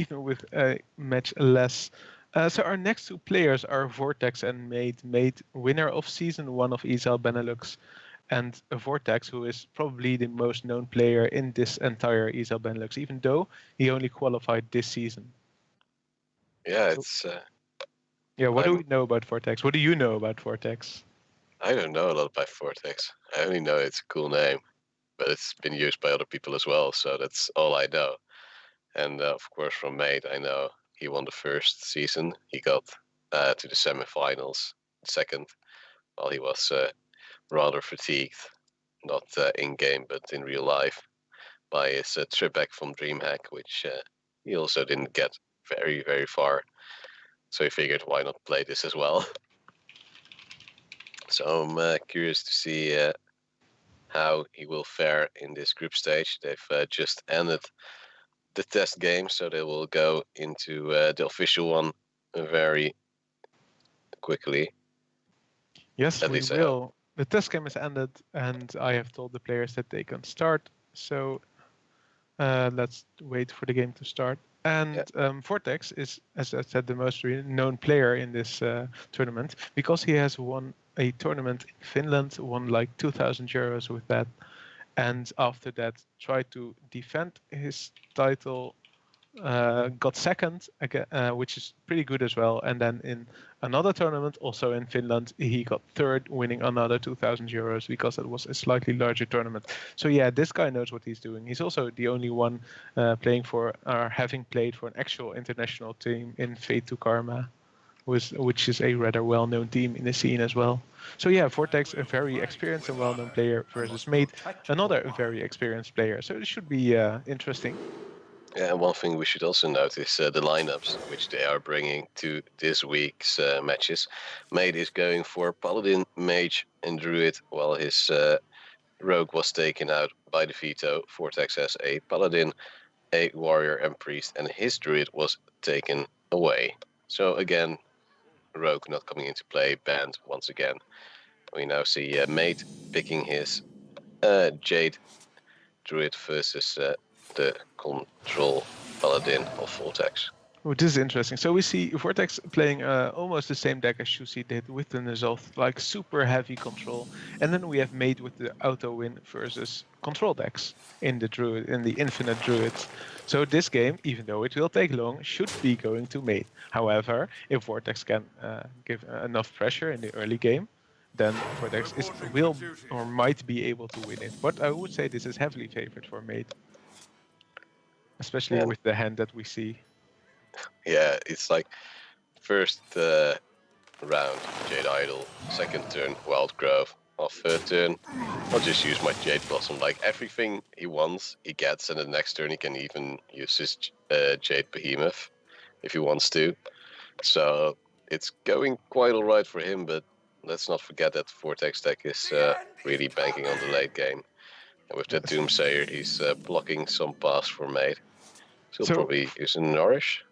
even with a match less. So our next two players are Vortex and maDe. maDe, winner of Season 1 of ESL Benelux, and Vortex, who is probably the most known player in this entire ESL Benelux, even though he only qualified this season. Yeah, So, it's. yeah, what do I'm. we know about Vortex? What do you know about Vortex? I don't know a lot about Vortex. I only know it's a cool name, but it's been used by other people as well, so that's all I know. And of course, from maDe, I know he won the first season. He got to the semifinals, second, while he was rather fatigued, not in game but in real life, by his trip back from DreamHack, which he also didn't get very, very far. So he figured, why not play this as well? So I'm curious to see how he will fare in this group stage. They've just ended the test game, so they will go into the official one very quickly. Yes, At we least I hope. will. The test game is ended, and I have told the players that they can start. So let's wait for the game to start. Yeah. And Vortex is, as I said, the most known player in this tournament because he has won a tournament in Finland, won like 2,000 euros with that, and after that tried to defend his title, got second, which is pretty good as well. And then in another tournament, also in Finland, he got third, winning another 2,000 euros because it was a slightly larger tournament. So yeah, this guy knows what he's doing. He's also the only one playing for, or having played for an actual international team in Fate to Karma, which is a rather well-known team in the scene as well. So yeah, Vortex, a very experienced and well-known player versus maDe, another very experienced player. So it should be interesting. Yeah, and one thing we should also notice the lineups which they are bringing to this week's matches. maDe is going for Paladin, Mage, and Druid, while his Rogue was taken out by the veto. Vortex has a Paladin, a Warrior, and Priest, and his Druid was taken away. So again, Rogue not coming into play, banned once again. We now see maDe picking his Jade Druid versus the Control Paladin of Vortex. Oh, this is interesting. So we see Vortex playing almost the same deck as Shusi did with the Nuzolf, like super heavy control. And then we have maDe with the auto win versus control decks in the Druid, in the Infinite Druids. So this game, even though it will take long, should be going to maDe. However, if Vortex can give enough pressure in the early game, then Vortex will or might be able to win it. But I would say this is heavily favored for maDe, especially And with the hand that we see. yeah, it's like first round Jade Idol, second turn Wild Grove, or third turn I'll just use my Jade Blossom. Like everything he wants, he gets, and the next turn he can even use his Jade Behemoth if he wants to. So it's going quite alright for him, but let's not forget that Vortex deck is really banking on the late game. And with the Yes. Doomsayer, he's blocking some paths for maDe. So he'll So probably use a Nourish.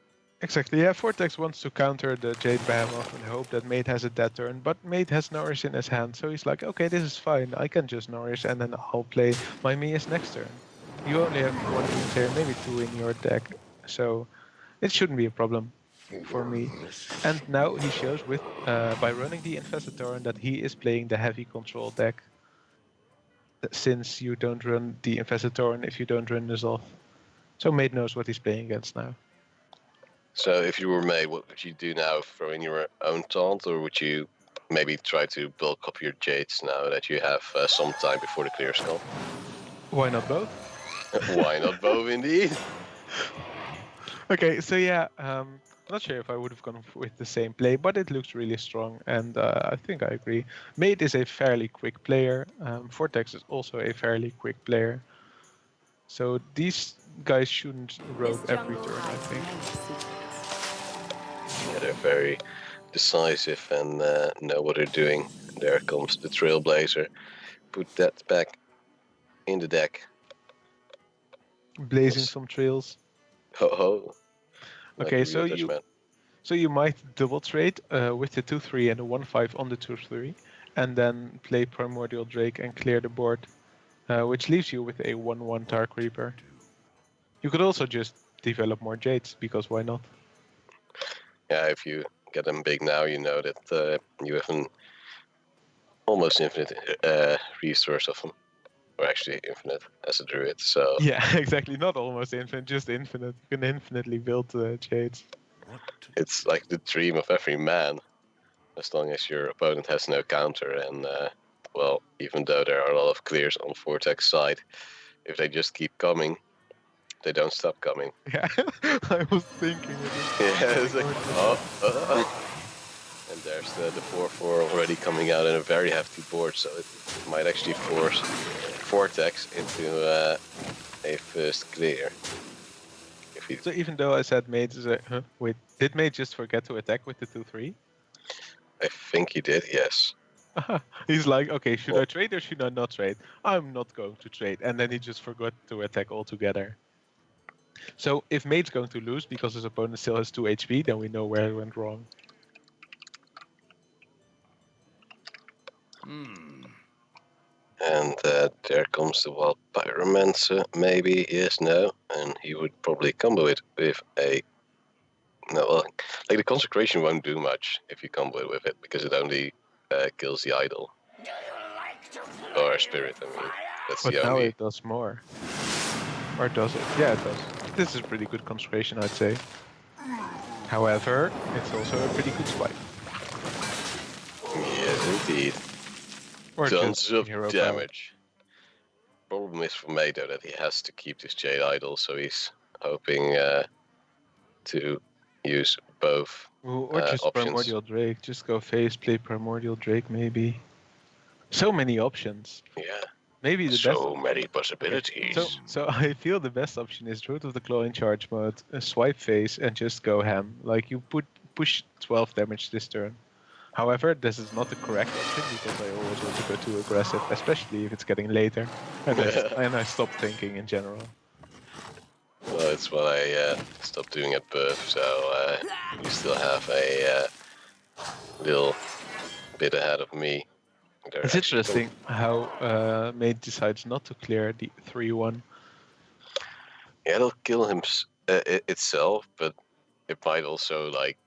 exactly, yeah. Vortex wants to counter the Jade Behemoth and hope that maDe has a dead turn, but maDe has Nourish in his hand, so he's like, okay, this is fine. I can just Nourish, and then I'll play my Mia's next turn. You only have one Doomsayer, maybe two in your deck, so it shouldn't be a problem for me. And now he shows with by running the Infestator that he is playing the heavy control deck, since you don't run the Infestator if you don't run Nuzolf. So maDe knows what he's playing against now. So if you were maDe, what would you do now? Throw in your own taunt, or would you maybe try to bulk up your Jades now that you have some time before the clear skull? Why not both? Why not both, indeed? Okay, so yeah, I'm not sure if I would have gone with the same play, but it looks really strong, and I think I agree. maDe is a fairly quick player. Vortex is also a fairly quick player. So these guys shouldn't rogue every turn, I think. Yeah, they're very decisive and know what they're doing. There comes the Trailblazer. Put that back in the deck. Blazing Yes. some trails. Ho ho. Like Okay, a real Dutchman. so you might double trade with the 2/3 and the 1/5 on the 2/3, and then play Primordial Drake and clear the board, which leaves you with a 1/1 Dark Reaper. You could also just develop more Jades, because why not? Yeah, if you get them big now, you know that you have an almost infinite resource of them. Or actually infinite as a druid, so... Yeah, exactly. Not almost infinite, just infinite. You can infinitely build Jades. It's like the dream of every man, as long as your opponent has no counter. And, well, even though there are a lot of clears on Vortex side, if they just keep coming, they don't stop coming. Yeah, I was thinking it. Yeah, it's like, and there's the 4/4 already coming out in a very hefty board, so it might actually force Vortex into a first clear. So even though I said maDe is a... Huh? Wait, did maDe just forget to attack with the 2/3? I think he did, yes. He's like, okay, should I trade or should I not trade? I'm not going to trade. And then he just forgot to attack altogether. So if maDe's going to lose because his opponent still has 2 HP, then we know where it went wrong. And there comes the Wild Pyromancer, maybe, yes, no. And he would probably combo it with a... No, well, like the Consecration won't do much if you combo it with it, because it only kills the idol. Or spirit, I mean. That's But the now only... it does more. Or does it? Yeah, it does. This is pretty good Consecration, I'd say. However, it's also a pretty good spike. Yes, indeed. Or Tons just of hero damage. Problem is for maDe, though, that he has to keep this Jade idol, so he's hoping to use both or just options. Primordial Drake. Just go face, play Primordial Drake, maybe. So many options. Yeah. Maybe the So best. many possibilities. So I feel the best option is Root of the Claw in charge mode, swipe face, and just go ham. Like you push 12 damage this turn. However, this is not the correct option because I always want to go too aggressive, especially if it's getting later. And I stop thinking in general. Well, it's what I stopped doing at birth, so you still have a little bit ahead of me. It's interesting how maDe decides not to clear the 3-1. Yeah, it'll kill him itself, but it might also like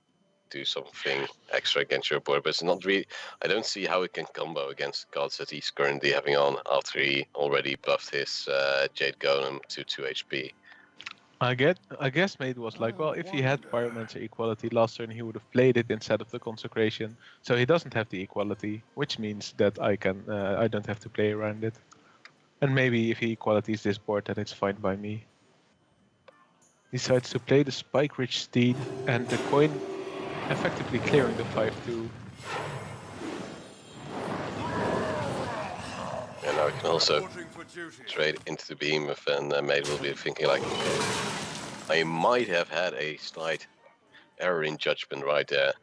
do something extra against your board. But it's not really. I don't see how it can combo against gods that he's currently having on after he already buffed his Jade Golem to 2 HP. I guess maDe was like, well, if he had Pyromancer equality last turn, he would have played it instead of the Consecration. So he doesn't have the equality, which means that I don't have to play around it. And maybe if he equalities this board, then it's fine by me. Decides to play the Spike Rich Steed and the coin, effectively clearing the 5-2. And now I can also trade into the behemoth, and maDe will be thinking like, I might have had a slight error in judgment right there.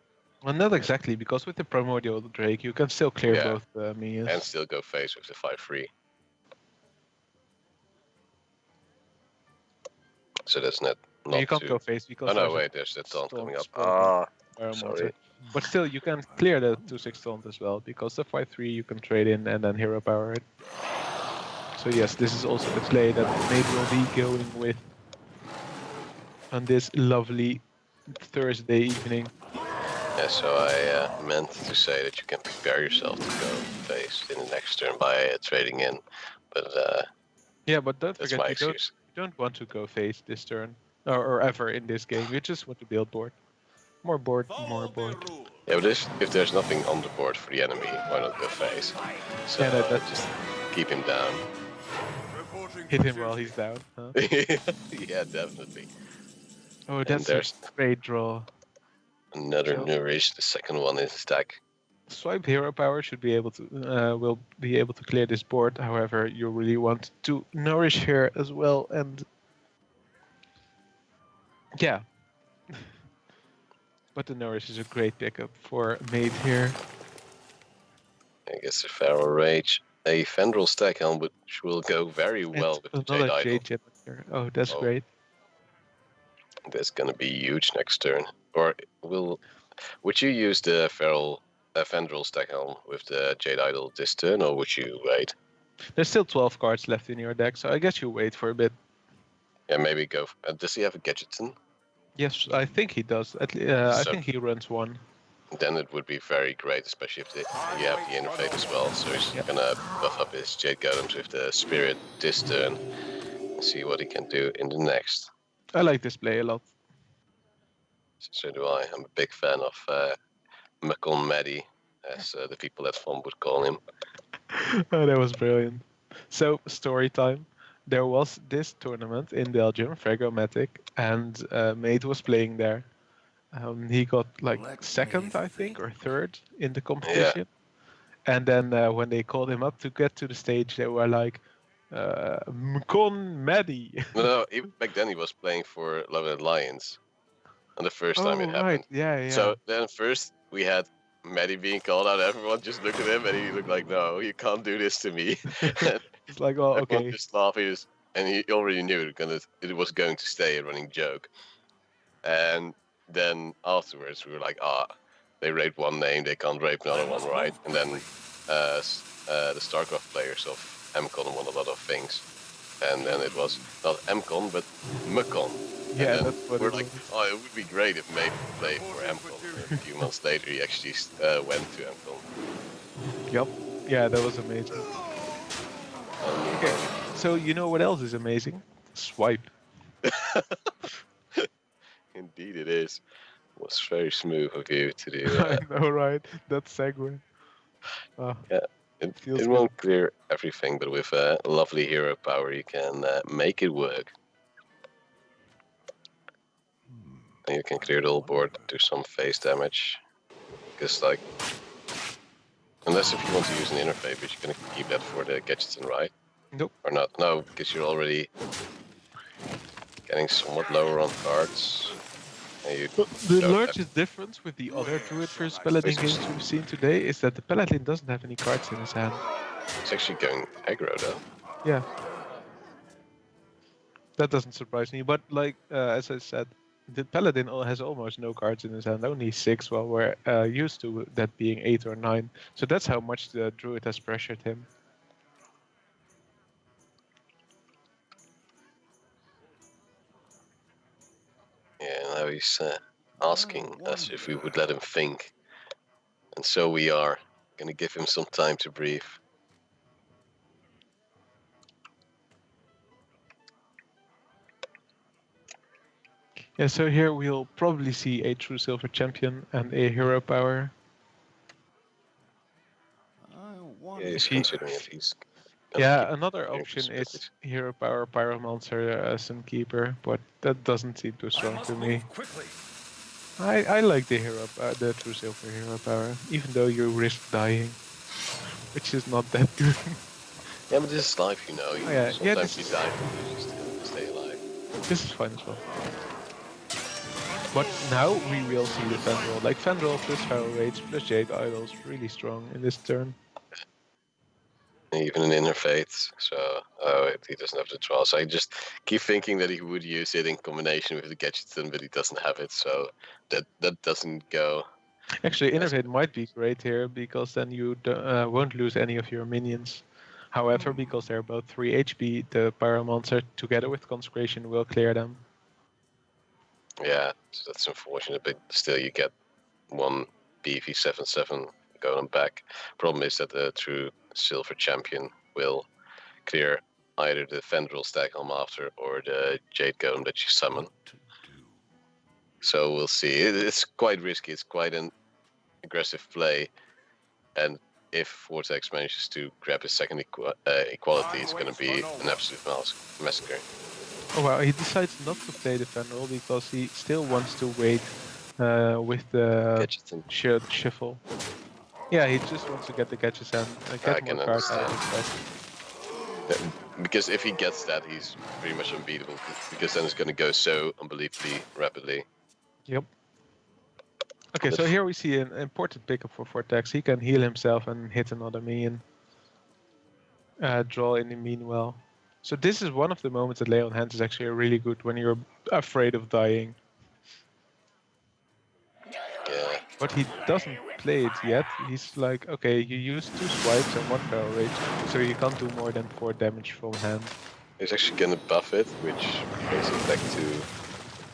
Well, not exactly, because with the Primordial Drake, you can still clear both minions. And still go face with the 5-3. So that's not you can't go face because... Oh no, wait, there's that taunt coming up. Sorry. But still, you can clear the 2/6 taunt as well, because the 5-3 you can trade in and then hero power it. So yes, this is also the play that maDe will be going with on this lovely Thursday evening. Yeah, so I meant to say that you can prepare yourself to go face in the next turn by trading in, but yeah, but don't that's forget my you excuse. don't want to go face this turn or ever in this game. You just want to build board. More board, more board. Yeah, but if there's nothing on the board for the enemy, why not go face? So yeah, that's just keep him down. Hit him while he's down. Huh? Yeah, definitely. Oh, that's a great draw. Another nourish. The second one is stack. Swipe hero power should be able to will be able to clear this board. However, you really want to nourish here as well, and yeah. But the nourish is a great pickup for maDe here. I guess the Feral Rage, a Fendril stack helm, which will go very well with the Jade Idol. Oh, that's great. That's gonna be huge next turn. Or would you use the Fendril stack helm with the Jade Idol this turn, or would you wait? There's still 12 cards left in your deck, so I guess you wait for a bit. Yeah, maybe go. Does he have a Gadgeton? Yes, I think he does. I So think he runs one. then it would be very great, especially if you have the interface as well. So he's Yep. gonna buff up his Jade Golems with the Spirit this turn and see what he can do in the next. I like this play a lot. So do I. I'm a big fan of maDe, as the people at FOM would call him. Oh, that was brilliant. So, story time. There was this tournament in Belgium, Fragomatic, and maDe was playing there. He got like second, I think, or third in the competition. And then when they called him up to get to the stage, they were like, Mkon maDe. No, back then he was playing for Love and Lions, and the first time Oh, it right. happened. Yeah. So then first we had maDe being called out. Everyone just looked at him, and he looked like, "No, you can't do this to me." It's like, oh, Everyone okay. just laughed. And he already knew it was going to stay a running joke. And then afterwards we were like, they raped one name, they can't rape another one, right? And then the StarCraft players of MCon won a lot of things. And then it was not MCon, but MCon. Yeah, and that's what we're it like, was. it would be great if maDe played for MCon. A few months later, he actually went to MCon. Yup. Yeah, that was amazing. Okay, so you know what else is amazing? Swipe. Indeed, it is. It was very smooth of you to do. I know, right? That segue. Yeah, Feels it good. won't clear everything, but with a lovely hero power, you can make it work. And you can clear the whole board, do some face damage. Because, like, unless if you want to use an interface, but you're gonna keep that for the Gadgeton, right? Nope. Or not? No, because you're already getting somewhat lower on cards. And you The don't largest difference with the other Druid versus Paladin games we've seen today is that the Paladin doesn't have any cards in his hand. It's actually going aggro, though. Yeah. That doesn't surprise me, but like as I said, the Paladin has almost no cards in his hand, only 6, while we're used to that being 8 or 9. So that's how much the Druid has pressured him. Yeah, now he's asking us if we would let him think. And so we are. Gonna give him some time to breathe. Yeah, so here we'll probably see a true silver champion and a hero power. Yeah, he's considering it. He's Yeah, another option is hero power, pyromancer, Sunkeeper, but that doesn't seem too strong to me. I like the the true silver hero power, even though you risk dying, which is not that good. Yeah, but this is life, you know. Sometimes you die, but you just stay alive. This is fine as well. But now we will see the Fenrir. Like Fenrir plus Feral Rage plus Jade Idols, really strong in this turn. Even an interface, so he doesn't have the trials. I just keep thinking that he would use it in combination with the Gadgeton, but he doesn't have it, so that doesn't go. Actually, Innervate might be great here, because then you won't lose any of your minions. However, because they're both 3 HP, the Pyromancer together with Consecration will clear them. Yeah, so that's unfortunate, but still you get one BV 7/7 going back. Problem is that the true silver champion will clear either the Fendril stack home after or the Jade Golem that you summon. So we'll see. It's quite risky. It's quite an aggressive play, and if Vortex manages to grab his second equality, it's going to be an absolute massacre. Oh wow, he decides not to play the Fenrir because he still wants to wait with the shared shuffle. Yeah, he just wants to get the catches and get more cards out of his deck. Because if he gets that, he's pretty much unbeatable, because then it's going to go so unbelievably rapidly. Yep. Okay, so here we see an important pickup for Vortex. He can heal himself and hit another minion. Draw in the meanwhile. So this is one of the moments that Lay on Hands is actually really good, when you're afraid of dying. Yeah. But he doesn't play it yet. He's like, okay, you use 2 swipes and 1 Feral Rage, so you can't do more than 4 damage from hand. He's actually gonna buff it, which brings it back to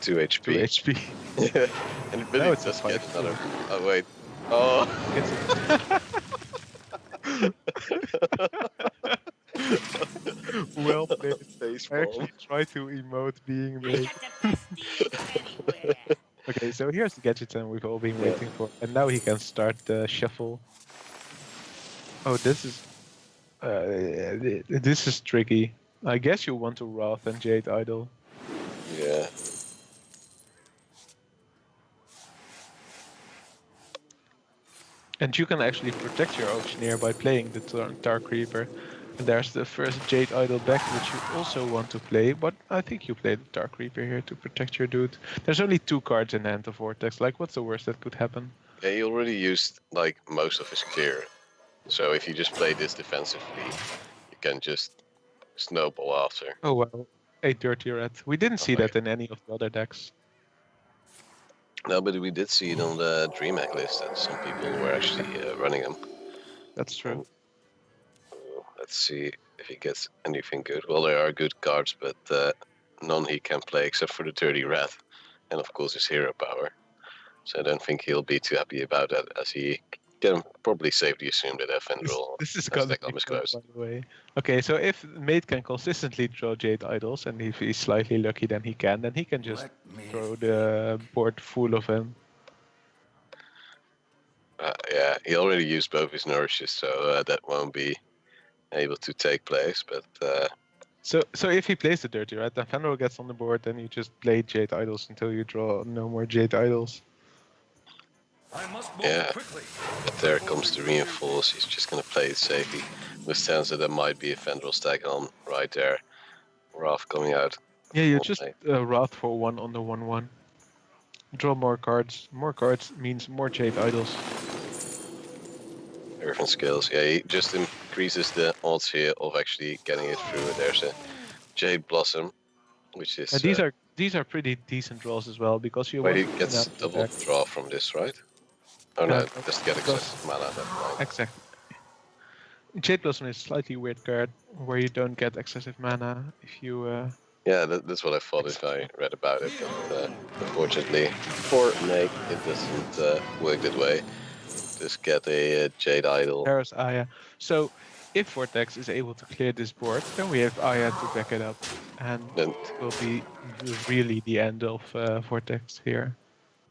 2 HP. 2 HP. Yeah, and but Now he it's a does get 5. another. Oh wait. Oh. Well played. Face I actually tried to emote being made. Okay, so here's the gadget and we've all been waiting for. And now he can start the shuffle. Oh, this is tricky. I guess you want to Wrath and Jade Idol. Yeah. And you can actually protect your auctioneer by playing the Dark Reaper. And there's the first Jade Idol back, which you also want to play, but I think you play the Dark Reaper here to protect your dude. There's only 2 cards in the hand of Vortex, like what's the worst that could happen? Yeah, he already used like most of his clear. So if you just play this defensively, you can just snowball after. Oh well, a Dirty Red. We didn't see that in any of the other decks. No, but we did see it on the DreamHack list that some people were actually running them. That's true. Let's see if he gets anything good. Well, there are good cards, but none he can play except for the Dirty Red. And of course his hero power. So I don't think he'll be too happy about that, as he can probably safely assume that Fendril This is has gonna deck be up his fun, close. by the way. Okay, so if maDe can consistently draw Jade Idols, and if he's slightly lucky, then he can just throw the board full of them. Yeah, he already used both his nourishes, so that won't be able to take place. But So if he plays the Dirty Red, then Fenrir gets on the board, then you just play Jade Idols until you draw no more Jade Idols. yeah, but there comes the reinforce. He's just gonna play it safely. With sense that there might be a Fendril stack on right there. Wrath coming out. Yeah, you just Wrath for 1 on the 1/1. Draw more cards. More cards means more Jade Idols. Different skills. Yeah, he just increases the odds here of actually getting it through. There's a Jade Blossom, which is. And these are pretty decent draws as well because you. Wait, want he gets double draw from this, right? Oh no, just get excessive mana at that point. Exactly. Jade Blossom is a slightly weird card where you don't get excessive mana if you. Yeah, that's what I thought if I read about it, but unfortunately for maDe it doesn't work that way. Just get a Jade Idol. There's Aya. So if Vortex is able to clear this board, then we have Aya to back it up, and then it will be really the end of Vortex here.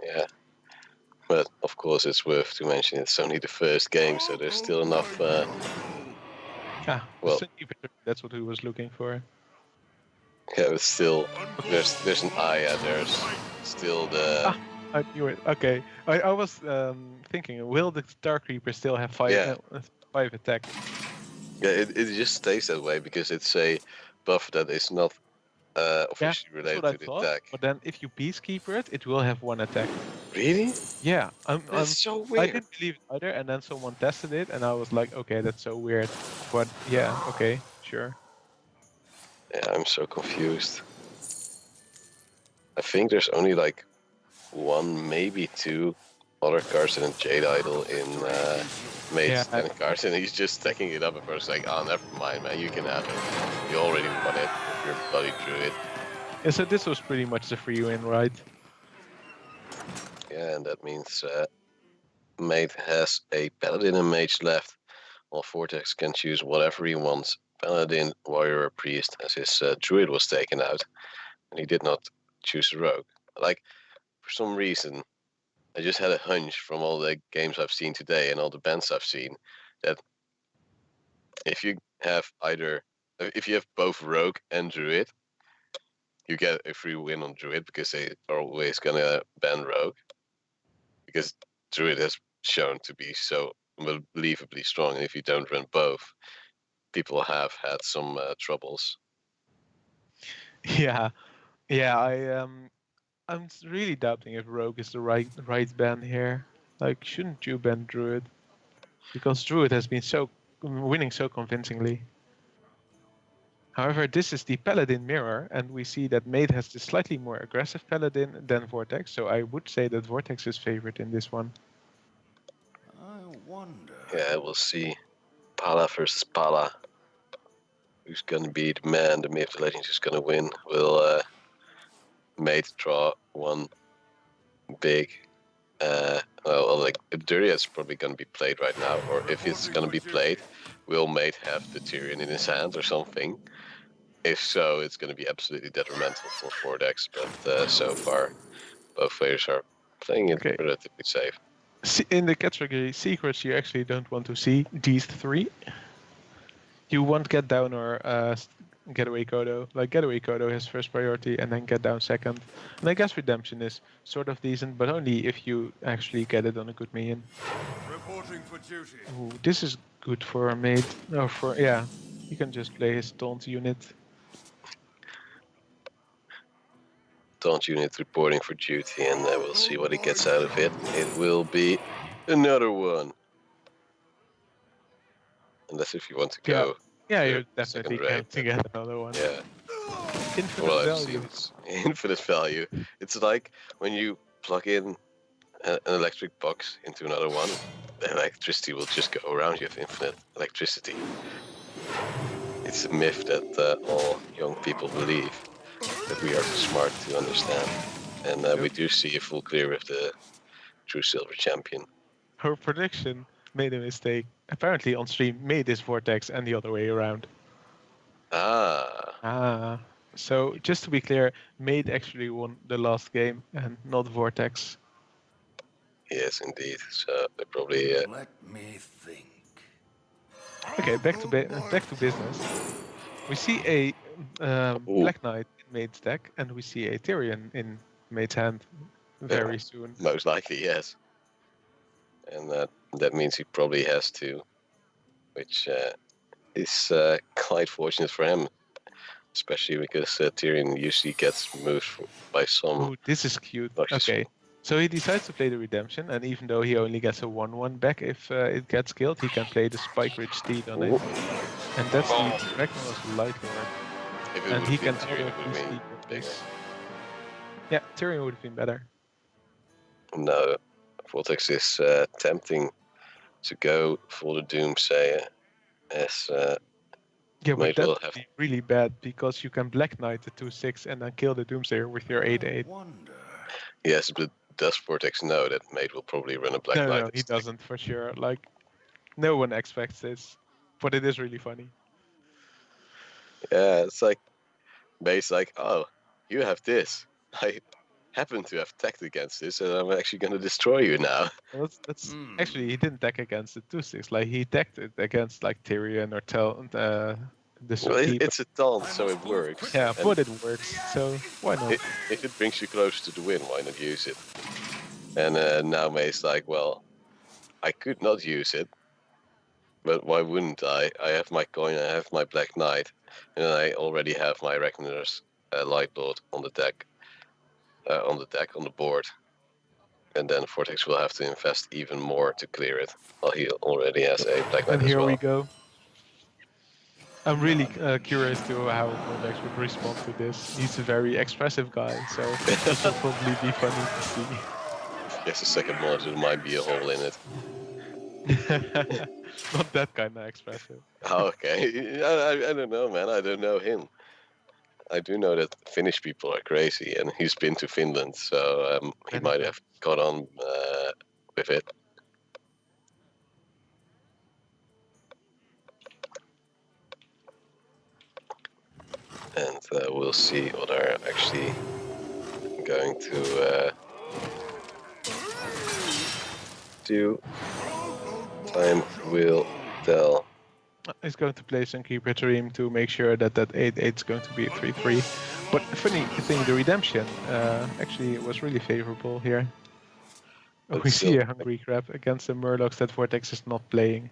Yeah, but of course it's worth to mention it's only the first game, so there's still enough. Well, that's what he was looking for. Yeah, but still, there's an Aya. There's still the. I knew it. Okay, I was thinking, will the Dark Reaper still have 5 attack? Yeah, it just stays that way because it's a buff that is not officially related to the attack. But then if you Peacekeeper it, it will have 1 attack. Really? Yeah, that's so weird. I didn't believe it either, and then someone tested it, and I was like, okay, that's so weird. But yeah, okay, sure. Yeah, I'm so confused. I think there's only like 1, maybe 2 other cards than a Jade Idol in maDe's 10 cards, and he's just stacking it up. And first, like, oh, never mind, man, you can have it. You already won it. Your buddy drew it. Yeah, so this was pretty much the free win, right? Yeah, and that means maDe has a Paladin and Mage left, while Vortex can choose whatever he wants. Paladin, Warrior, or Priest, as his Druid was taken out, and he did not choose a Rogue. Like, for some reason, I just had a hunch from all the games I've seen today and all the bans I've seen that if you have both Rogue and Druid, you get a free win on Druid because they are always gonna ban Rogue. Because Druid has shown to be so unbelievably strong, and if you don't run both, people have had some troubles. Yeah, I'm really doubting if Rogue is the right ban here. Like, shouldn't you ban Druid? Because Druid has been winning so convincingly. However, this is the Paladin mirror, and we see that maDe has the slightly more aggressive Paladin than Vortex, so I would say that Vortex is favored in this one. I wonder. Yeah, we'll see. Pala versus Pala. who's gonna be the man, the myth, the legend who's gonna win? Will maDe draw one big? Well, like Duria's probably gonna be played right now, or if it's gonna be played, will maDe have the Tyrion in his hand or something? If so, it's gonna be absolutely detrimental for Vortex. But so far, both players are playing it relatively safe. In the category secrets, you actually don't want to see these three. You want Get Down or Getaway Kodo. Like Getaway Kodo has first priority and then Get Down second. And I guess Redemption is sort of decent, but only if you actually get it on a good minion. Reporting for duty. Ooh, this is good for a maid. No, for yeah, you can just play his taunt unit. Taunt unit reporting for duty, and we'll see what he gets out of it. It will be another one. Unless if you want to go. Yeah, you're definitely going to get another one. Yeah. Infinite value. It's infinite value. It's like when you plug in an electric box into another one, the electricity will just go around. You have infinite electricity. It's a myth that all young people believe, that we are too smart to understand. And we do see a full clear with the true silver champion. Her prediction made a mistake. Apparently on stream, made this Vortex and the other way around. So just to be clear, maDe actually won the last game and not Vortex. Yes, indeed. So they probably. Let me think. Okay, back to business. We see a Black Knight in maDe's deck, and we see a Tyrion in maDe's hand very soon. Most likely, yes. And that means he probably has to, which is quite fortunate for him, especially because Tyrion usually gets moved by some. Ooh, this is cute. Okay, so he decides to play the Redemption, and even though he only gets a 1/1 back if it gets killed, he can play the Spike Ridge Steed on it. And that's the Ragnar's Light Lord. And he can Tyrion with this. Yeah, Tyrion would have been better. No, Vortex is tempting to go for the Doomsayer as yeah, but that would be really bad because you can Black Knight the 2/6 and then kill the Doomsayer with your 8/8. Yes, but does Vortex know that maDe will probably run a Black Knight? No, he doesn't for sure. Like, no one expects this, but it is really funny. Yeah, it's like maDe's like, oh, you have this. I happen to have tacked against this, and I'm actually going to destroy you now. Well, that's actually, he didn't tack against the 2/6. Like, he tacked it against like Tyrion or the well, it's a taunt, so it works. Yeah, but it works, so why not? If it brings you closer to the win, why not use it? And now maDe's like, well, I could not use it, but why wouldn't I? I have my coin, I have my Black Knight, and I already have my Ragnar's Light Lord on the deck. On the board, and then Vortex will have to invest even more to clear it. Well, he already has a Black Knight. And here we go. I'm really curious to how Vortex would respond to this. He's a very expressive guy, so this will probably be funny to see. Yes, the second monitor there might be a hole in it. Not that kind of expressive. Okay, I don't know, man. I don't know him. I do know that Finnish people are crazy, and he's been to Finland, so he might have caught on with it. And we'll see what are actually going to do. Time will tell. He's going to play some Keeper Dream to make sure that 8/8 is going to be a 3/3. But funny thing, the Redemption actually was really favorable here. We see a Hungry Crab against the Murlocs that Vortex is not playing.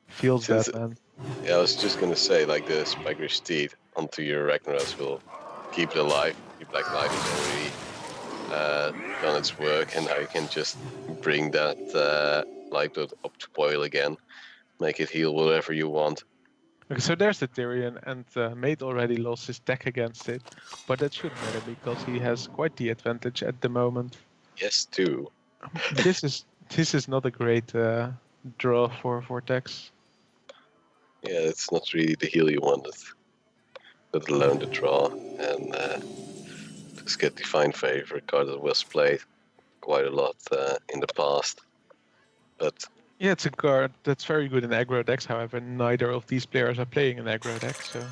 Feels that, man. Yeah, I was just gonna say, like, the Spike Ridge Steed onto your Ragnaros will keep it alive. Your Black Knight is already done its work, and now you can just bring that Light Lord up to boil again. Make it heal whatever you want. Okay, so there's the Tyrion, and maDe already lost his deck against it, but that shouldn't matter because he has quite the advantage at the moment. Yes, too. This is not a great draw for Vortex. Yeah, it's not really the heal you wanted. Let alone the draw, and just get Divine Favor, card that was played quite a lot in the past. But Yeah, it's a card that's very good in aggro decks. However, neither of these players are playing an aggro deck, so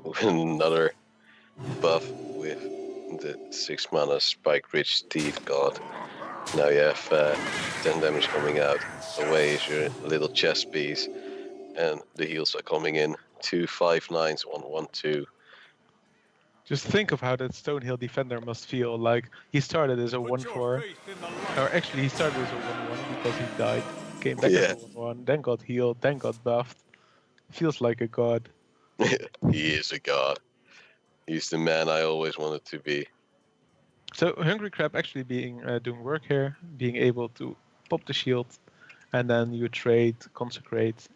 with another buff with the 6 mana Spike Rich Teeth God, now you have 10 damage coming out. Away is your little chess piece, and the heals are coming in. 2 5/9s, 1/1/2. just think of how that Stonehill defender must feel. Like he started as a Put your 1/4, faith in the light. or actually he started as a 1/1 because he died, came back as Yeah, a 1/1, then got healed, then got buffed. Feels like a god. he is a god. He's the man I always wanted to be. So Hungry Crab actually being doing work here, being able to pop the shield, and then you trade, consecrate,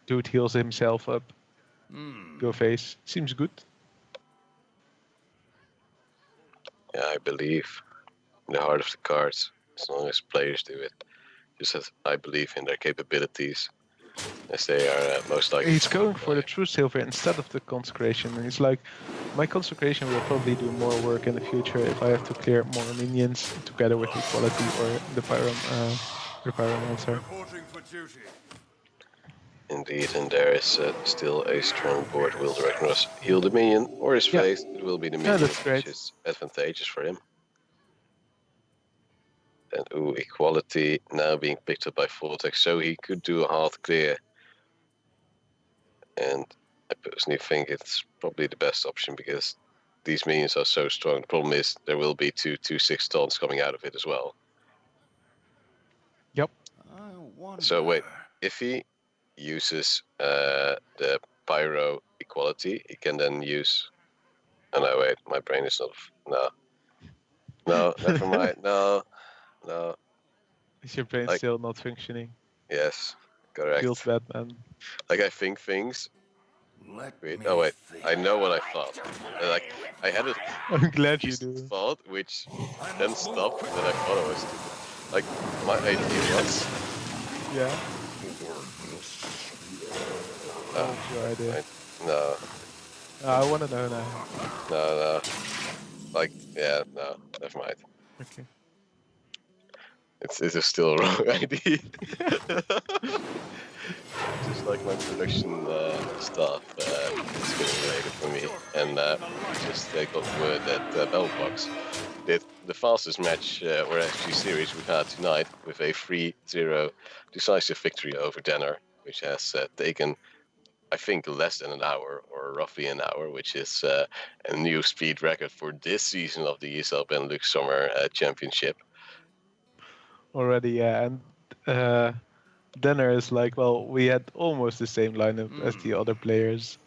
dude heals himself up, go face. Seems good. Yeah, I believe in the heart of the cards, as long as players do it. Just as I believe in their capabilities, as they are most likely. He's to going for the play. true silver instead of the consecration, and he's like, my consecration will probably do more work in the future if I have to clear more minions together with equality or the pyromancer. Reporting for duty. Indeed, and there is still a strong board. Will the Ragnaros heal the minion or his Yeah. face? It will be the Yeah, minion, that's great. which is advantageous for him. And ooh, equality now being picked up by Vortex, so he could do a hard clear. And I personally think it's probably the best option because these minions are so strong. The problem is there will be 2/6 tons coming out of it as well. Yep. I wonder. So wait, if he uses the pyro equality, he can then use. Oh no, wait, my brain is not. No, never mind. No. Is your brain Like- still not functioning? Yes, Feels correct. bad, man. Like I think things. Let Wait, me oh wait, think. I know what I thought. Like I had a I'm glad you just do. thought, which I then must move stopped, quick. and I thought I was stupid. Like my idea was. Yeah. What's your idea? Right. No. I want to know now. No. Like, yeah, no, never mind. Okay. It's still a wrong idea. Just like my production stuff is getting later for me. And just got word that Bellbox did the fastest match, or actually series we've had tonight, with a 3-0 decisive victory over Denner, which has taken, I think, less than an hour, or roughly an hour, which is a new speed record for this season of the ESL Benelux Summer Championship. Already, yeah. And Denner is like, well, we had almost the same lineup as the other players.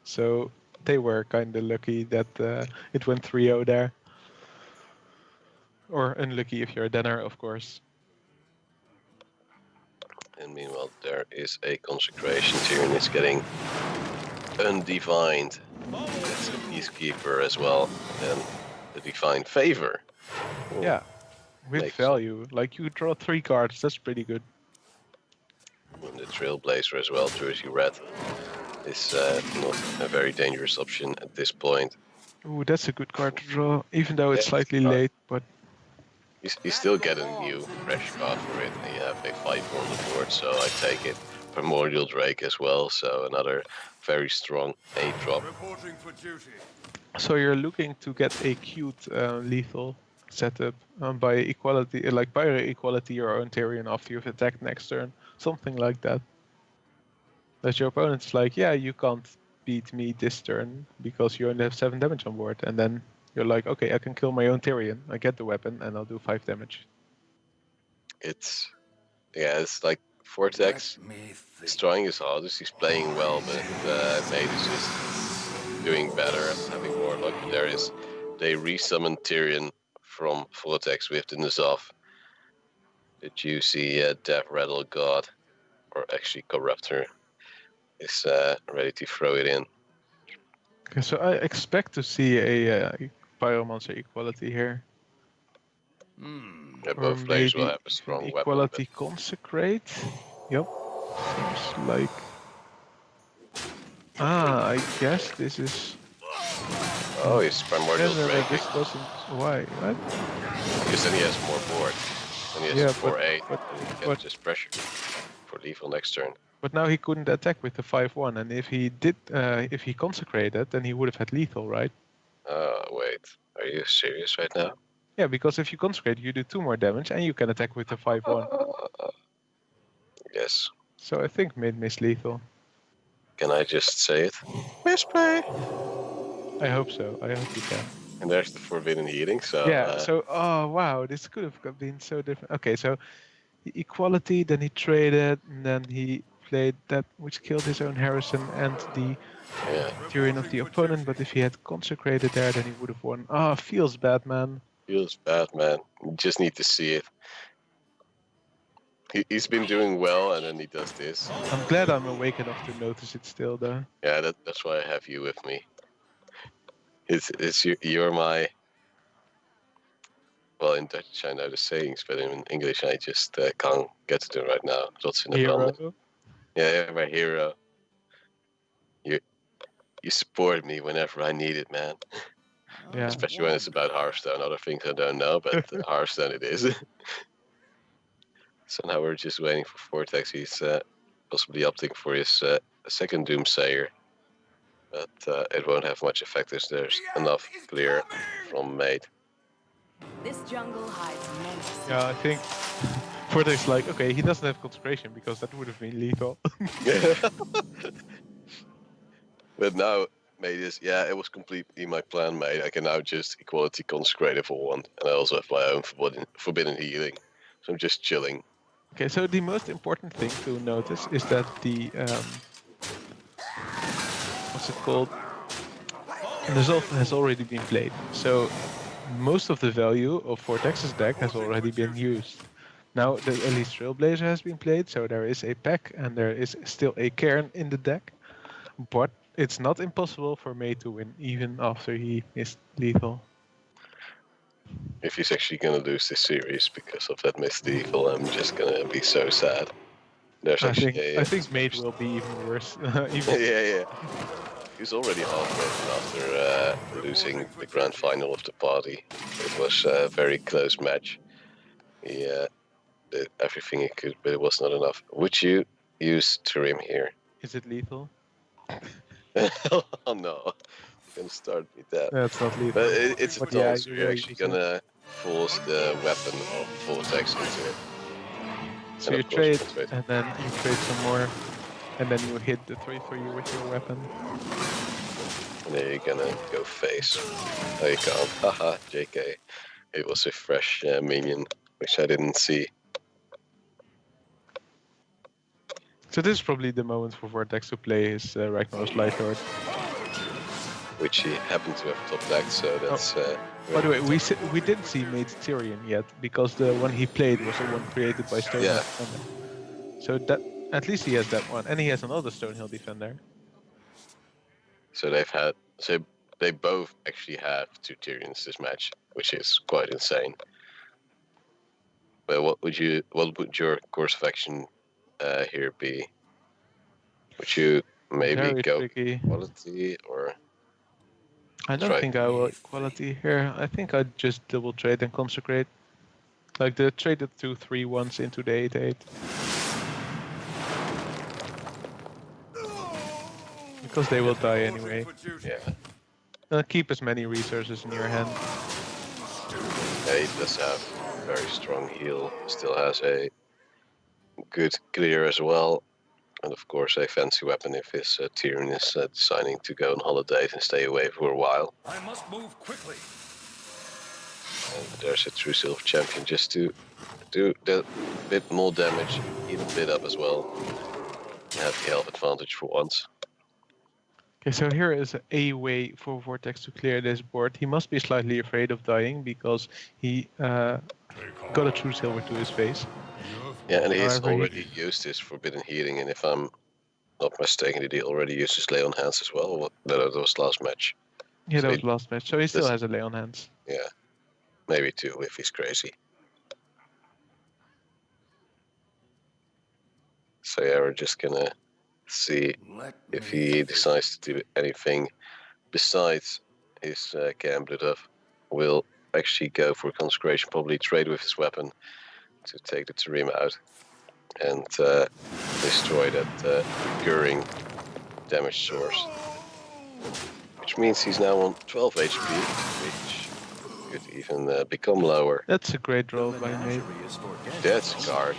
So they were kind of lucky that it went 3-0 there. Or unlucky if you're a Denner, of course. And meanwhile, there is a consecration. Tyrion is getting undivined. That's a peacekeeper as well. And the divine favor. Ooh, Yeah. With makes- value. Like, you draw 3 cards, that's pretty good. And the Trailblazer as well, Jersey Red, is not a very dangerous option at this point. Ooh, that's a good card to draw, even though it's Yeah, slightly card. late, but You still get a new fresh card for it, and you have a 5 on the board, so I take it. Primordial Drake as well, so another very strong 8-drop. Reporting for duty. so you're looking to get a cute lethal setup by equality, like by equality your own Tyrion after you've attacked next turn, something like that. That your opponent's like, yeah, you can't beat me this turn because you only have 7 damage on board, and then you're like, okay, I can kill my own Tyrion. I get the weapon and I'll do 5 damage. It's like Vortex Let me think. is trying his hardest, he's playing well, but maDe is just doing better, having more luck. They resummon Tyrion from Vortex with the Nuzov, the juicy Death Rattle God, or actually Corruptor, is ready to throw it in. Okay, so I expect to see a Pyromancer equality here. Yeah, Or both players will maybe have a strong even weapon. equality consecrate. Yep. Seems like... I guess this is... Oh, he's primordial No, breaking. this doesn't... Why? What? Because then he has more board. Then he has Yeah, 4-8, but and he can but- just pressure for lethal next turn. But now he couldn't attack with the 5-1, and if he did, if he consecrated, then he would have had lethal, right? Wait, are you serious right now? Yeah, because if you consecrate, you do 2 more damage, and you can attack with the 5-1. Yes. So I think mid miss lethal. Can I just say it? Misplay! I hope so. I hope you can. And there's the forbidden healing, so... Yeah. So oh wow, this could have been so different. Okay, so equality, then he traded, and then he played that which killed his own Harrison and the yeah, Tyrion of the opponent. But if he had consecrated there, then he would have won. Ah, feels bad, man. feels bad, man. You just need to see it. He's been doing well, and then he does this. I'm glad I'm awake enough to notice it still, though. Yeah, that's why I have you with me. You're my... Well, in Dutch I know the sayings, but in English I just can't get to them right now. Trots in de branden. Hero. Yeah, my hero. You support me whenever I need it, man. Yeah. Especially when it's about Hearthstone. Other things I don't know, but Hearthstone it is. So now we're just waiting for Vortex. He's possibly opting for his second Doomsayer. But it won't have much effect as there's enough clear from maDe. This jungle hides many Yeah, I think Vortex like, okay, he doesn't have consecration because that would have been lethal. But now maDe is, yeah, it was completely my plan, maDe. I can now just equality consecrate if I want. And I also have my own forbidden healing. So I'm just chilling. Okay, so the most important thing to notice is that the what's it called? Resolve has already been played. So most of the value of Vortex's deck has already been used. Now the Elite Trailblazer has been played, so there is a pack and there is still a cairn in the deck. But it's not impossible for maDe to win, even after he missed lethal. If he's actually gonna lose this series because of that missed lethal, I'm just gonna be so sad. There's I think actually I think maDe will be even worse. Even yeah. He's already halfway after losing the grand final of the party. It was a very close match. He did everything he could, but it was not enough. Would you use Tyrim here? Is it lethal? Oh no, you're gonna start with that. That's not lethal. But it's a But yeah, toss. We're actually gonna force the weapon of Vortex into it. So And you of course, trade, consecrate. and then you trade some more, and then you hit the 3 for you with your weapon. And then you're gonna go face. Oh, you can't. Haha, JK. It was a fresh minion, which I didn't see. So this is probably the moment for Vortex to play his Ragnar's Lightlord. Which he happened to have top decked, so that's... By the way, we didn't see maDe Tyrion yet, because the one he played was the one created by Stonehill Yeah. Defender. So that at least he has that one, and he has another Stonehill Defender. So they both actually have 2 Tyrions this match, which is quite insane. But what would your course of action here be? Would you maybe Very go tricky. quality or... I don't Try. think I will equality here. I think I'd just double trade and consecrate. Like the trade the 2 3-1s into the 8-8. Because they will die anyway. Yeah. Keep as many resources in your hand. Yeah, he does have a very strong heal. Still has a good clear as well. And of course a fancy weapon if his Tyrion is deciding to go on holidays and stay away for a while. I must move quickly. And there's a true silver champion just to do that bit more damage, even a bit up as well. Have the health advantage for once. Okay, so here is a way for Vortex to clear this board. He must be slightly afraid of dying because he got a true silver to his face. Yeah, and he's However, already used his forbidden healing, and if I'm not mistaken, he already used his lay on hands as well. That was last match. Yeah, So that was last match. So he still this- has a lay on hands. Yeah, maybe 2 if he's crazy. So yeah, we're just gonna see Let if me he think. decides to do anything besides his gambit of. Will actually go for consecration, probably trade with his weapon to take the Tarim out and destroy that recurring damage source. Which means he's now on 12 HP, which could even become lower. That's a great The roll by maDe. menagerie is for dead That's a animals. card.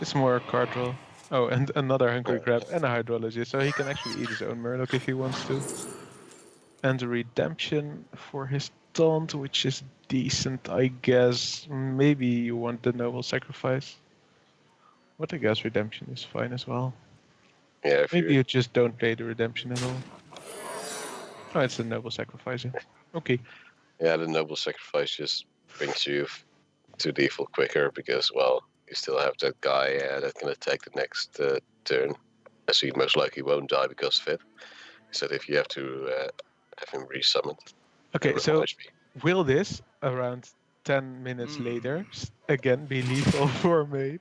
It's more a card roll. Oh, and another Hungry Crab and a Hydrologist, so he can actually eat his own Murloc if he wants to. And a Redemption for his taunt, which is decent, I guess. Maybe you want the Noble Sacrifice. But I guess Redemption is fine as well. Yeah, if Maybe you you just don't play the Redemption at all. Oh, it's a Noble Sacrifice. Okay. yeah, the noble sacrifice just brings you to default quicker because, well, you still have that guy that can attack the next turn, as he most likely won't die because of it. So if you have to have him resummoned. Okay, that so reminds me. will this, around 10 minutes later, again be lethal for me?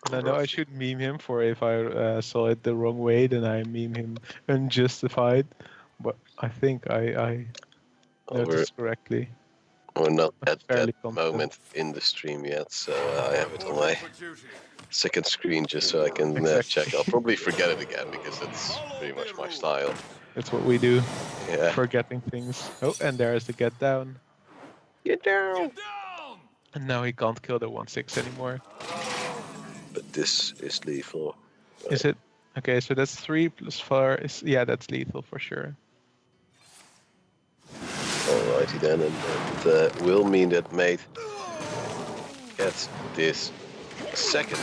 And I know I should meme him for if I saw it the wrong way, then I meme him unjustified. But I think I Well, noticed correctly. we're not I'm at fairly that confident. moment in the stream yet, so I have it on Reporting my for duty. second screen just so I can Exactly. check. I'll probably forget it again because that's pretty much my style. That's what we do, Yeah. forgetting things. Oh, and there's the get down. Get down! Down! And now he can't kill the 1/6 anymore. But this is lethal. Is it? Okay, so that's 3 plus 4 is, yeah, that's lethal for sure. Alrighty then, and that will mean that maDe gets this second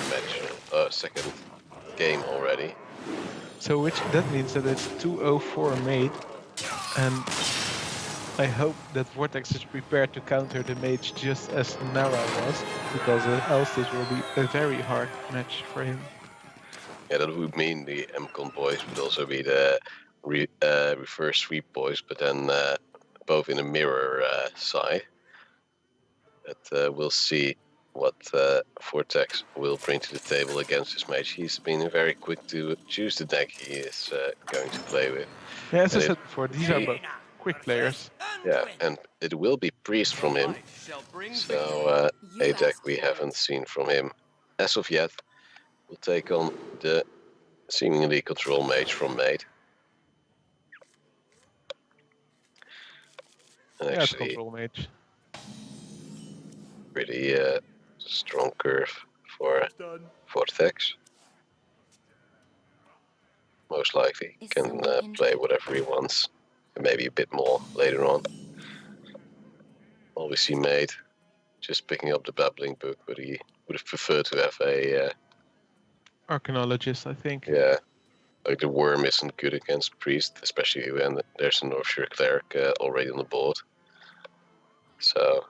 game already. So that means that it's 204 maDe, and I hope that Vortex is prepared to counter the mage just as Nara was, because else this will be a very hard match for him. Yeah, that would mean the MCon boys would also be the reverse sweep boys, but then both in a mirror side. But we'll see what Vortex will bring to the table against this mage. He's been very quick to choose the deck he is going to play with. Yeah, as I And said before, these are both quick players. Yeah, and it will be Priest from him. So a deck we haven't seen from him as of yet. We'll take on the seemingly control mage from maDe. And Yeah, it's actually, control mage. pretty strong curve for Vortex. Most likely Is can someone play injured? whatever he wants, and maybe a bit more later on. Well, we see maDe just picking up the babbling book, but he would have preferred to have a Arcanologist, I think. yeah. Like the worm isn't good against priest, especially when there's a Northshire cleric already on the board. So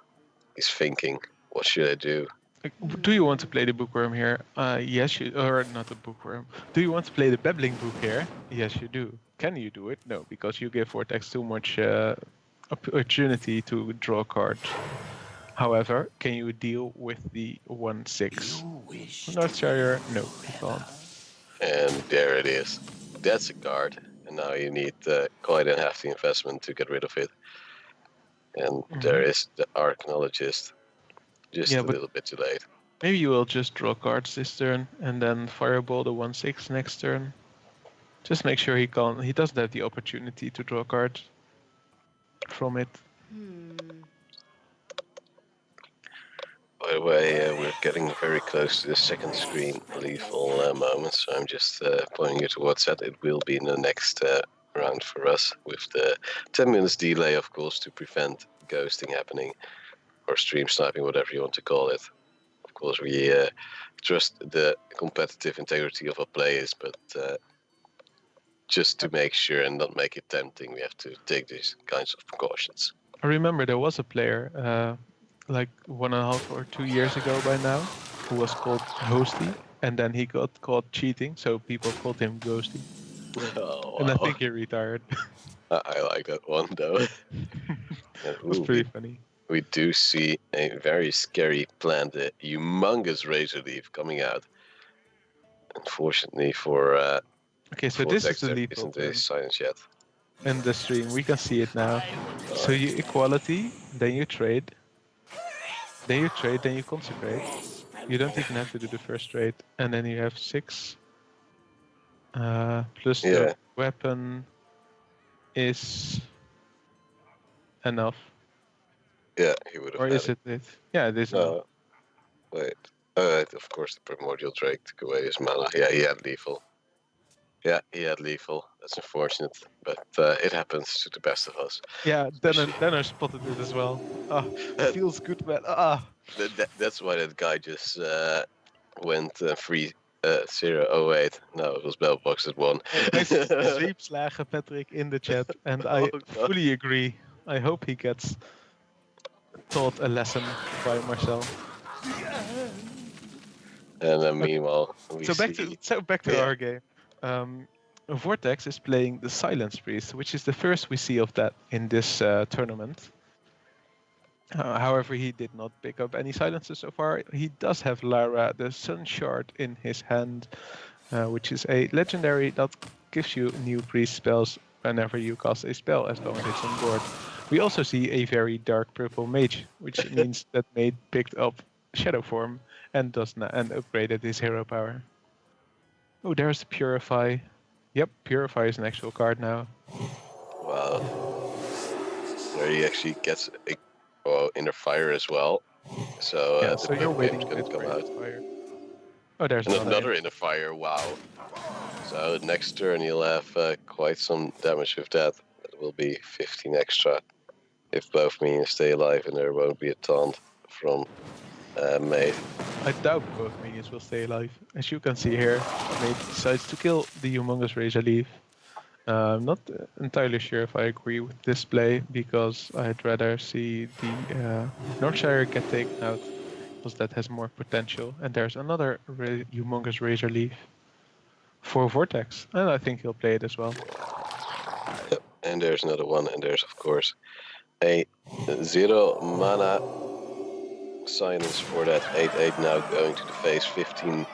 he's thinking, what should I do? Like, do you want to play the bookworm here? Yes, you, or not the bookworm. Do you want to play the babbling book here? Yes, you do. Can you do it? No, because you give Vortex too much opportunity to draw cards. However, can you deal with the 1/6? Northshire? No, you can't. And there it is. That's a card, and now you need quite a hefty investment to get rid of it. And there is the Arcanologist, just Yeah, a but little bit too late. maybe you will just draw cards this turn and then fireball the 1/6 next turn. Just make sure he doesn't have the opportunity to draw cards from it. By the way, we're getting very close to the second screen lethal moment, so I'm just pointing you towards that. It will be in the next round for us, with the 10 minutes delay, of course, to prevent ghosting happening, or stream sniping, whatever you want to call it. Of course, we trust the competitive integrity of our players, but just to make sure and not make it tempting, we have to take these kinds of precautions. I remember there was a player like 1.5 or 2 years ago by now who was called Hosty, and then he got caught cheating, so people called him Ghosty. Oh, And I wow. think he retired. I like that one, though. It was pretty funny. we do see a very scary plant, a humongous razor leaf coming out. Unfortunately for Okay, so this is Vortex, the there lethal isn't a turn silence yet. in the stream. We can see it now. So you equality, then you trade, then you consecrate. You don't even have to do the first trade, and then you have 6 plus Yeah. the weapon is enough, Yeah, he would have or had is it? Yeah, it is enough. No, wait. Of course, the Primordial Drake took away his mana. Yeah, he had lethal. Yeah, he had lethal. That's unfortunate, but it happens to the best of us. Yeah, then I spotted it as well. Ah, it feels good, man. Ah. That's why that guy just went 3-0-0-8. No, it was Bellbox that won. Nice zweepslagen, Patrick, in the chat, and I Oh, God. fully agree. I hope he gets taught a lesson by Marcel. And then meanwhile, we So see... back to Yeah. our game. Vortex is playing the Silence Priest, which is the first we see of that in this tournament. However, he did not pick up any silences so far. He does have Lara, the Sun Shard, in his hand, which is a legendary that gives you new priest spells whenever you cast a spell as long as it's on board. We also see a very dark purple mage, which means that mage picked up Shadow Form and upgraded his hero power. Oh, there's Purify. Yep, Purify is an actual card now. Wow. There he actually gets a Inner Fire as well. So Yeah, the so you're Pip waiting Game's a gonna bit come for out. Fire. Oh, there's And another. another Inner Fire, wow. So next turn he'll have quite some damage with that. That will be 15 extra if both minions stay alive, and there won't be a taunt from maDe. I doubt both minions will stay alive. As you can see here, maDe decides to kill the humongous Razor Leaf. I'm not entirely sure if I agree with this play, because I'd rather see the Northshire get taken out, because that has more potential. And there's another humongous Razor Leaf for Vortex, and I think he'll play it as well. And there's another one, and there's of course a 0 mana silence for that 8/8 now going to the face. 15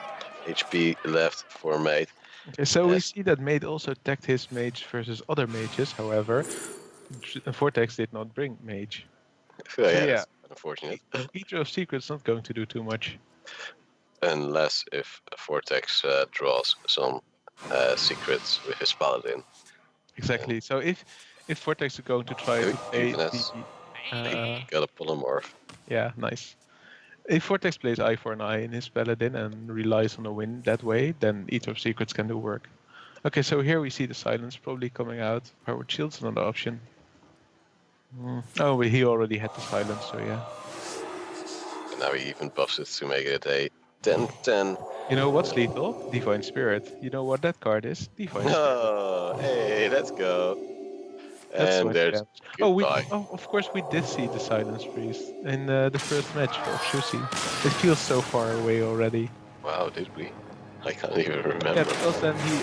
HP left for maDe. Okay, so we Yes. see that maDe also tagged his mage versus other mages. However, Vortex did not bring mage. So yeah, yeah. that's unfortunate. Eater of Secrets not going to do too much. Unless if Vortex draws some secrets with his paladin. Exactly. So if Vortex is going to try to play Juvenes. the Got a polymorph. yeah, nice. If Vortex plays Eye for an Eye in his paladin and relies on a win that way, then Eater of Secrets can do work. Okay, so here we see the silence probably coming out. Powered Shield's another option. Oh, but he already had the silence, so yeah. And now he even buffs it to make it a 10/10. You know what's lethal? Divine Spirit. You know what that card is? Divine Spirit. Oh, hey, let's go. That's And what there's damage. goodbye. Of course we did see the Silence Priest in the first match for Shusi. It feels so far away already. Wow, did we? I can't even remember. Yeah, because then he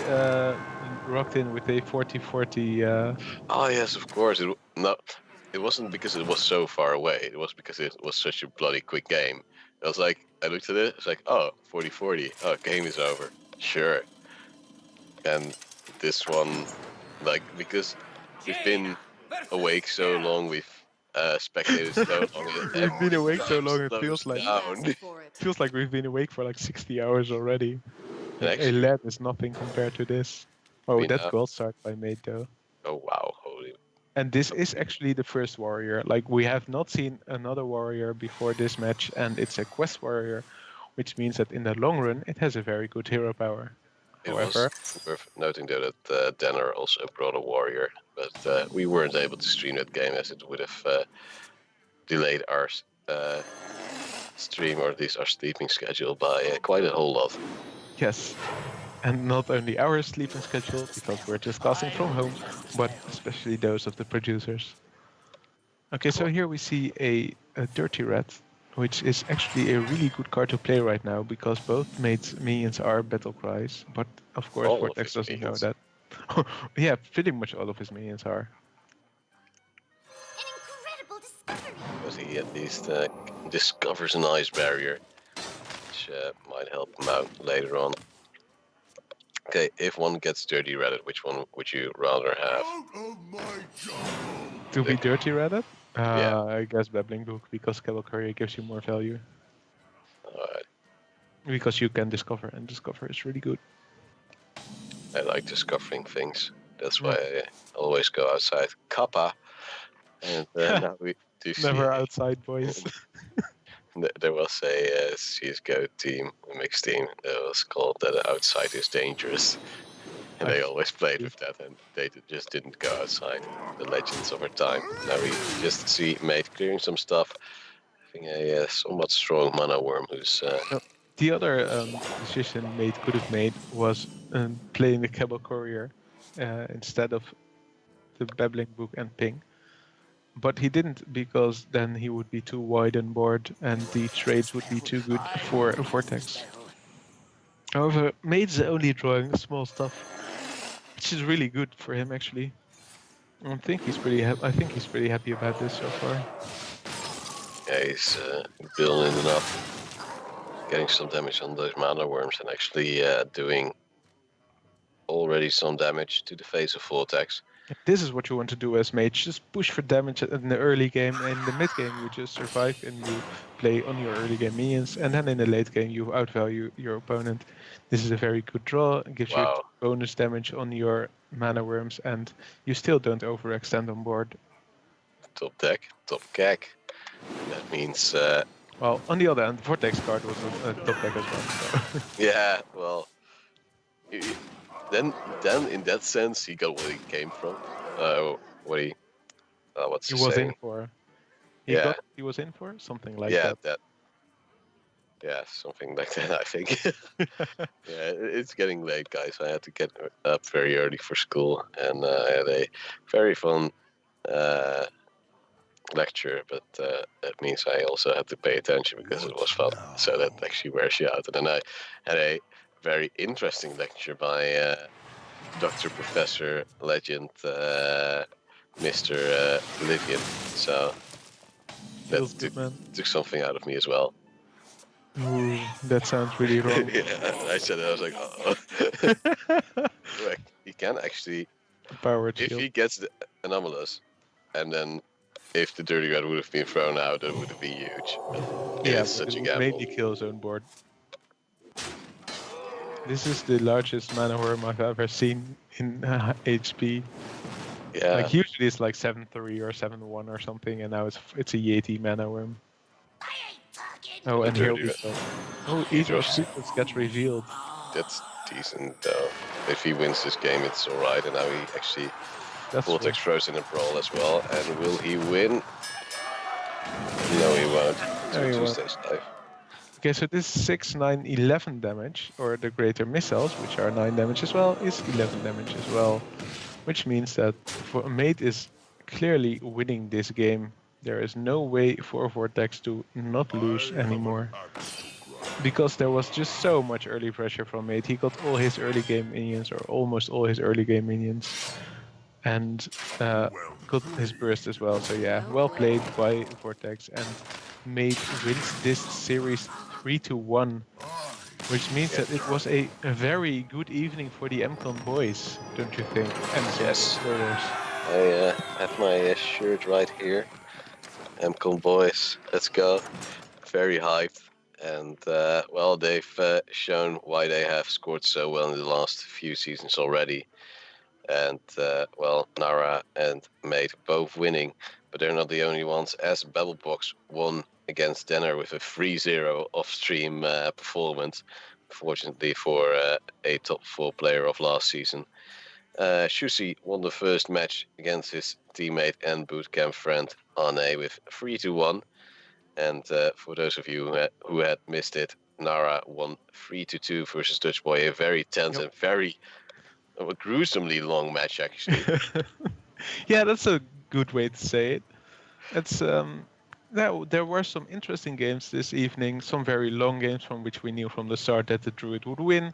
rocked in with a 40-40. Oh yes, of course. It wasn't because it was so far away. It was because it was such a bloody quick game. I was like, I looked at it. It's like, oh, 40-40. Oh, game is over. Sure. And this one, like, because we've been awake so long, we've spectated so long. We've been awake so long, it feels like down. feels like we've been awake for like 60 hours already. And A actually, LED is nothing compared to this. Oh, We that's know. gold start by maDe though. oh wow, holy. And this is actually the first warrior. Like, we have not seen another warrior before this match, and it's a quest warrior, which means that in the long run it has a very good hero power. It However, was worth noting though that Danner also brought a warrior, but we weren't able to stream that game as it would have delayed our stream, or at least our sleeping schedule, by quite a whole lot. yes. And not only our sleeping schedule, because we're just casting from home, but especially those of the producers. Okay, so here we see a Dirty Rat, which is actually a really good card to play right now, because both mates minions are battle cries, but of course All of Vortex his doesn't know minions. that. Yeah, pretty much all of his minions are. An incredible discovery. Because he he at least discovers an ice barrier, which might help him out later on. Okay, if one gets dirty Reddit, which one would you rather have? Out of my jungle! To be dirty Reddit? Yeah. I guess Babbling Book, because Cable Courier gives you more value. Alright, Because you can discover, and discover is really good. I like discovering things. That's why I always go outside. Kappa! And now we do see Never outside, boys. there was a CSGO team, a mixed team, that was called that outside is dangerous. And they always played with that, and they just didn't go outside. The legends of our time. Now we just see maDe clearing some stuff. Having a somewhat strong mana worm who's... The other decision maDe could have made was playing the Cable Courier instead of the Babbling Book and Ping. But he didn't, because then he would be too wide on board and the trades would be too good for Vortex. However, maDe's only drawing small stuff, which is really good for him actually. I think he's pretty happy about this so far. Yeah, he's building enough, getting some damage on those mana worms, and actually doing already some damage to the face of Vortex. This is what you want to do as mage. Just push for damage in the early game, and in the mid game you just survive and you play on your early game minions, and then in the late game you outvalue your opponent. This is a very good draw. It gives you bonus damage on your mana worms, and you still don't overextend on board. Top deck, top cack. That means... well, on the other hand, Vortex card was a top deck as well. So. Yeah, well... Then in that sense, he got what he came from. What's he the was saying? in for. He was in for something like that. Yeah, something like that, I think. Yeah, it's getting late, guys. I had to get up very early for school, and I had a very fun lecture, but that means I also had to pay attention because it was fun. So that actually wears you out. And then I had a very interesting lecture by Dr. Professor Legend, Mr. Livian. So that took something out of me as well. Ooh, that sounds really wrong. Yeah, I said it, I was like, oh. He can actually, if he gets the anomalous, and then if the dirty red would have been thrown out, it would have been huge. Yeah, it's such a gamble. Maybe kill his own board. This is the largest mana worm I've ever seen in HP. Yeah. Like usually it's like 7-3 or 7-1 or something, and now it's a Yeti mana worm. Oh, and here we go. Oh, Idros secrets gets revealed. That's decent though. If he wins this game, it's alright, and now he actually Vortex throws in a brawl as well. And will he win? No, he won't. No, he stays alive. Okay, so this 6, 9, 11 damage, or the greater missiles, which are 9 damage as well, is 11 damage as well. Which means that maDe is clearly winning this game. There is no way for Vortex to not lose anymore. Because there was just so much early pressure from maDe. He got all his early game minions, or almost all his early game minions. And got his burst as well. So yeah, well played by Vortex. And maDe wins this series 3-1. Which means that it was a very good evening for the MCON boys, don't you think? And yes. I have my shirt right here. MCON boys, let's go. Very hyped. And, well, they've shown why they have scored so well in the last few seasons already. And, well, Nara and maDe both winning. But they're not the only ones, as Babelbox won against Denner with a 3-0 off-stream performance. Fortunately for a top 4 player of last season. Shusi won the first match against his teammate and bootcamp friend Ane with 3-1. And for those of you who had missed it, Nara won 3-2 versus Dutch Boy. A very tense and very gruesomely long match, actually. Yeah, that's a good way to say it. It's there were some interesting games this evening, some very long games from which we knew from the start that the Druid would win.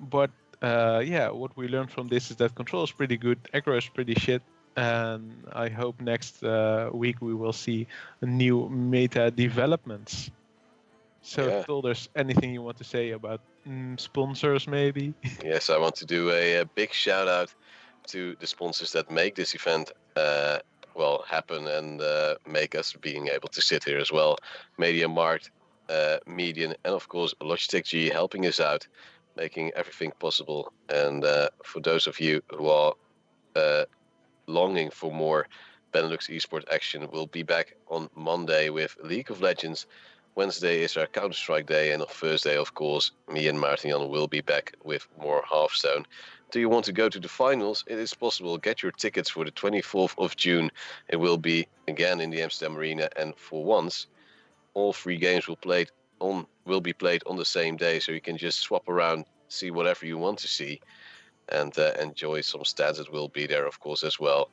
But yeah, what we learned from this is that control is pretty good, aggro is pretty shit. and I hope next week we will see new meta developments. So, Yeah. Tol, there's anything you want to say about sponsors, maybe? Yes, I want to do a big shout out to the sponsors that make this event happen and make us being able to sit here as well. MediaMarkt, Median, and of course Logitech G helping us out, making everything possible. And for those of you who are longing for more Benelux esports action, we'll be back on Monday with League of Legends. Wednesday is our Counter-Strike day, and on Thursday, of course, me and Martin will be back with more Hearthstone. Do you want to go to the finals? It is possible. Get your tickets for the 24th of June. It will be again in the Amsterdam Arena, and for once, all 3 games will be played on the same day, so you can just swap around, see whatever you want to see, and enjoy some stats that will be there, of course, as well.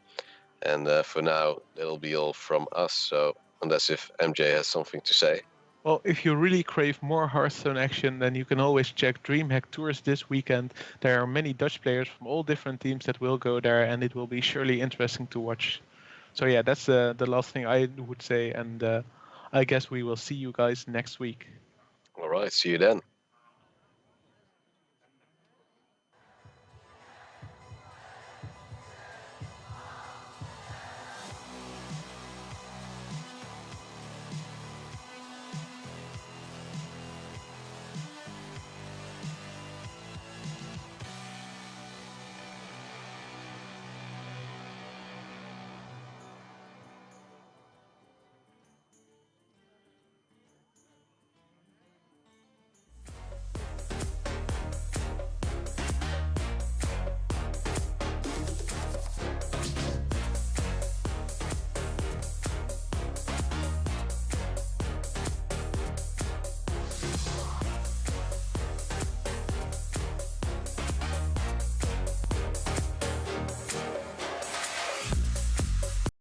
And for now, that'll be all from us. So unless if MJ has something to say. Well, if you really crave more Hearthstone action, then you can always check DreamHack Tours this weekend. There are many Dutch players from all different teams that will go there, and it will be surely interesting to watch. So yeah, that's the last thing I would say, and I guess we will see you guys next week. All right, see you then.